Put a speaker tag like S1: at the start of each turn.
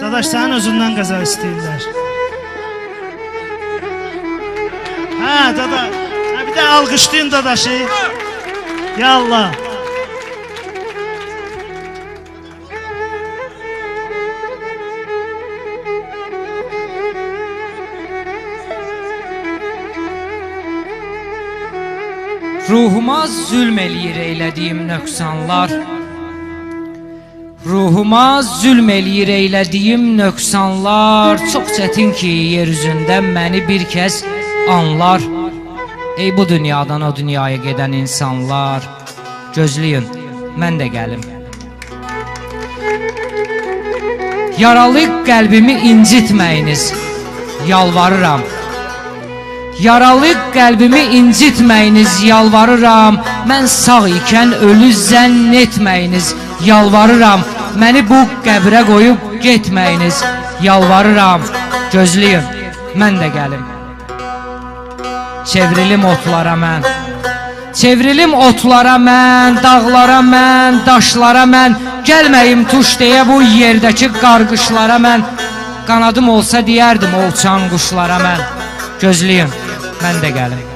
S1: Dadaş sənin özündən qəza istəyirlər. Ha dada, ha, bir də alqışlayın dadaşı. Yallah.
S2: Ruhuma zülm eləyir eylədiyim nöqsanlar. Ruhuma zülm eləyir eylədiyim nöqsanlar. Çox çətin ki, yer üzündə məni bir kəs anlar. Ey bu dünyadan o dünyaya gedən insanlar, gözləyin, mən də gəlim. Yaralı qəlbimi incitməyiniz, yalvarıram. Yaralı qəlbimi incitməyiniz, yalvarıram. Mən sağ ikən ölü zənn etməyiniz, yalvarıram. Məni bu qəbrə qoyub getməyiniz, yalvarıram. Gözləyin, mən də gəlim. Çevrilim otlara mən, çevrilim otlara mən, dağlara mən, daşlara mən. Gəlməyim tuş deyə bu yerdəki qarqışlara mən. Qanadım olsa deyərdim o uçan quşlara mən. Gözləyin, mən də gəlim.